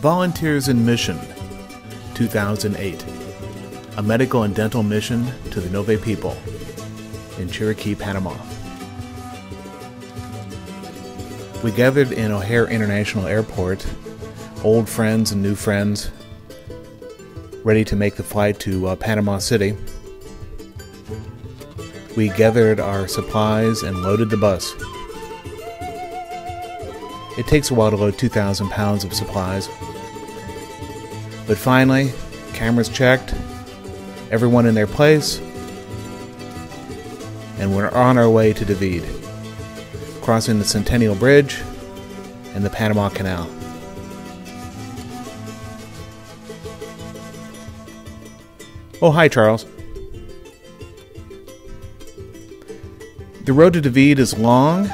Volunteers in Mission, 2008. A medical and dental mission to the Ngobe people in Chiriqui, Panama. We gathered in O'Hare International Airport, old friends and new friends, ready to make the flight to Panama City. We gathered our supplies and loaded the bus. It takes a while to load 2,000 pounds of supplies. But finally, cameras checked, everyone in their place, and we're on our way to David, crossing the Centennial Bridge and the Panama Canal. Oh, hi, Charles. The road to David is long,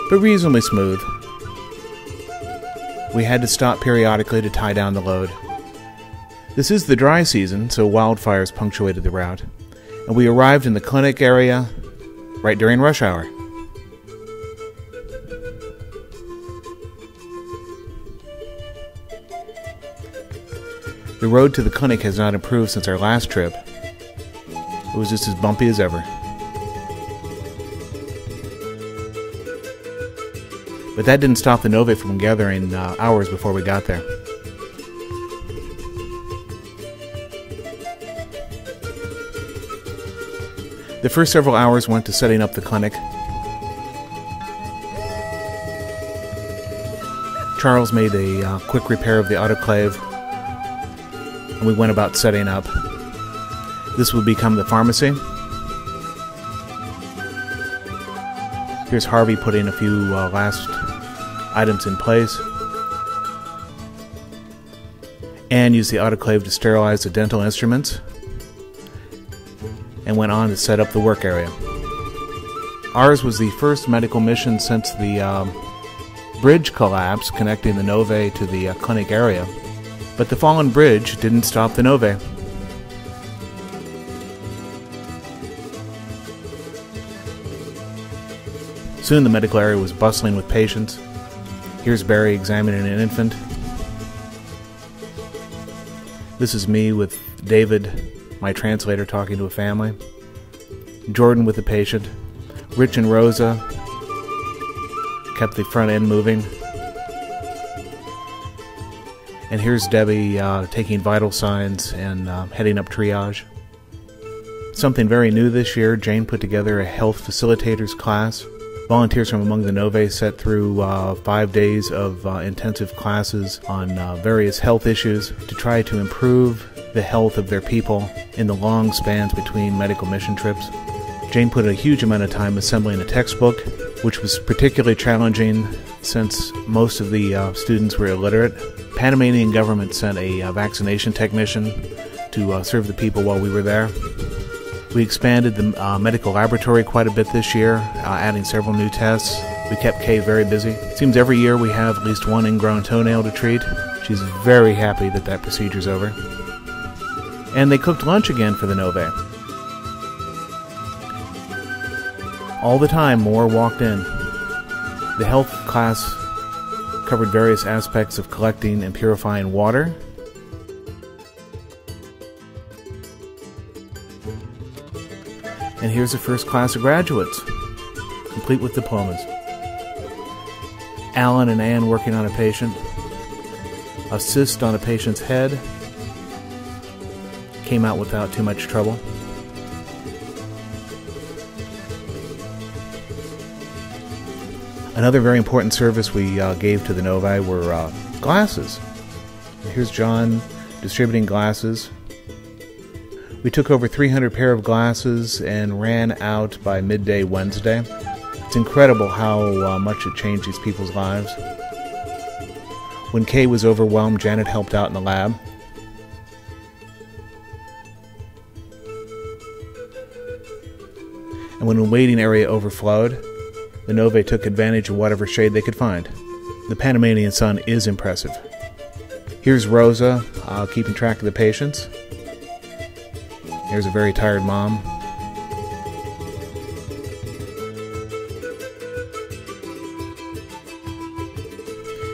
but reasonably smooth. We had to stop periodically to tie down the load. This is the dry season, so wildfires punctuated the route, and we arrived in the clinic area right during rush hour. The road to the clinic has not improved since our last trip. It was just as bumpy as ever. But that didn't stop the Ngobe from gathering hours before we got there. The first several hours went to setting up the clinic. Charles made a quick repair of the autoclave, and we went about setting up. This would become the pharmacy. Here's Harvey putting a few last items in place, and used the autoclave to sterilize the dental instruments, and went on to set up the work area. Ours was the first medical mission since the bridge collapse connecting the Ngobe to the clinic area, but the fallen bridge didn't stop the Ngobe. Soon the medical area was bustling with patients. Here's Barry examining an infant. This is me with David, my translator, talking to a family. Jordan with the patient. Rich and Rosa kept the front end moving. And here's Debbie taking vital signs and heading up triage. Something very new this year, Jane put together a health facilitators class. Volunteers from among the Ngobe sat through 5 days of intensive classes on various health issues to try to improve the health of their people in the long spans between medical mission trips. Jane put a huge amount of time assembling a textbook, which was particularly challenging since most of the students were illiterate. Panamanian government sent a vaccination technician to serve the people while we were there. We expanded the medical laboratory quite a bit this year, adding several new tests. We kept Kay very busy. It seems every year we have at least one ingrown toenail to treat. She's very happy that that procedure's over. And they cooked lunch again for the Ngobe. All the time, more walked in. The health class covered various aspects of collecting and purifying water, and here's the first class of graduates, complete with diplomas. Alan and Ann working on a patient. A cyst on a patient's head. Came out without too much trouble. Another very important service we gave to the Ngobe were glasses. Here's John distributing glasses. We took over 300 pair of glasses and ran out by midday Wednesday. It's incredible how much it changed these people's lives. When Kay was overwhelmed, Janet helped out in the lab. And when the waiting area overflowed, the Ngobe took advantage of whatever shade they could find. The Panamanian sun is impressive. Here's Rosa keeping track of the patients. Here's a very tired mom.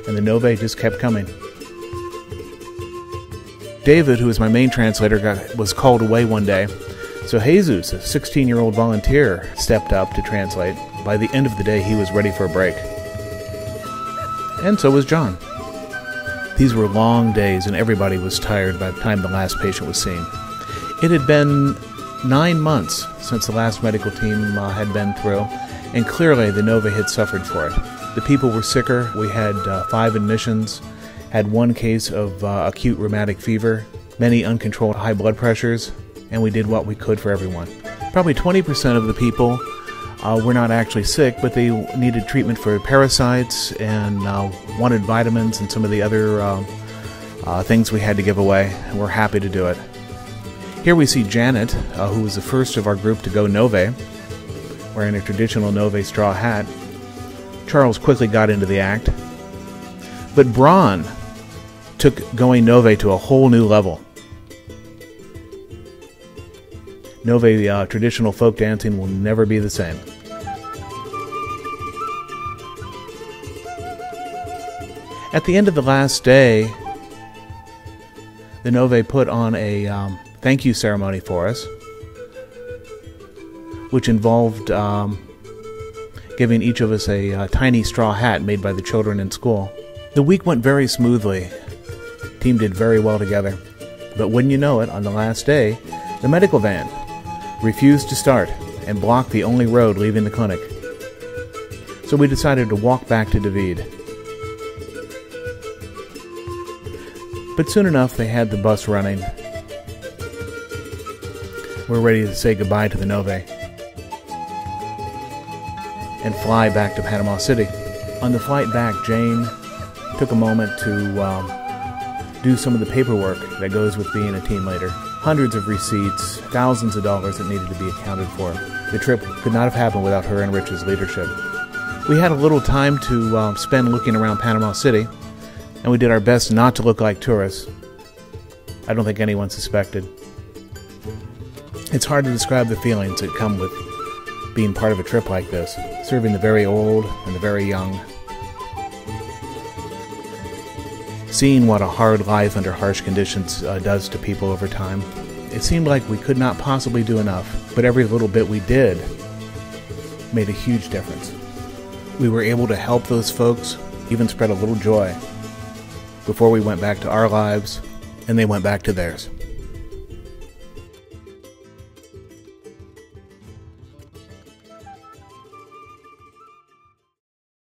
And the Ngobe just kept coming. David, who was my main translator, was called away one day. So Jesus, a 16-year-old volunteer, stepped up to translate. By the end of the day, he was ready for a break. And so was John. These were long days, and everybody was tired by the time the last patient was seen. It had been 9 months since the last medical team had been through, and clearly the Ngobe had suffered for it. The people were sicker. We had 5 admissions, had 1 case of acute rheumatic fever, many uncontrolled high blood pressures, and we did what we could for everyone. Probably 20% of the people were not actually sick, but they needed treatment for parasites and wanted vitamins and some of the other things we had to give away, and we're happy to do it. Here we see Janet, who was the first of our group to go Ngobe, wearing a traditional Ngobe straw hat. Charles quickly got into the act, but Braun took going Ngobe to a whole new level. Ngobe traditional folk dancing will never be the same. At the end of the last day, the Ngobe put on a thank you ceremony for us, which involved giving each of us a tiny straw hat made by the children in school. The week went very smoothly. The team did very well together. But wouldn't you know it, on the last day, the medical van refused to start and blocked the only road leaving the clinic. So we decided to walk back to David. But soon enough, they had the bus running. We're ready to say goodbye to the Ngobe and fly back to Panama City. On the flight back, Jane took a moment to do some of the paperwork that goes with being a team leader. Hundreds of receipts, thousands of dollars that needed to be accounted for. The trip could not have happened without her and Rich's leadership. We had a little time to spend looking around Panama City, and we did our best not to look like tourists. I don't think anyone suspected. It's hard to describe the feelings that come with being part of a trip like this, serving the very old and the very young. Seeing what a hard life under harsh conditions does to people over time. It seemed like we could not possibly do enough, but every little bit we did made a huge difference. We were able to help those folks, even spread a little joy, before we went back to our lives and they went back to theirs.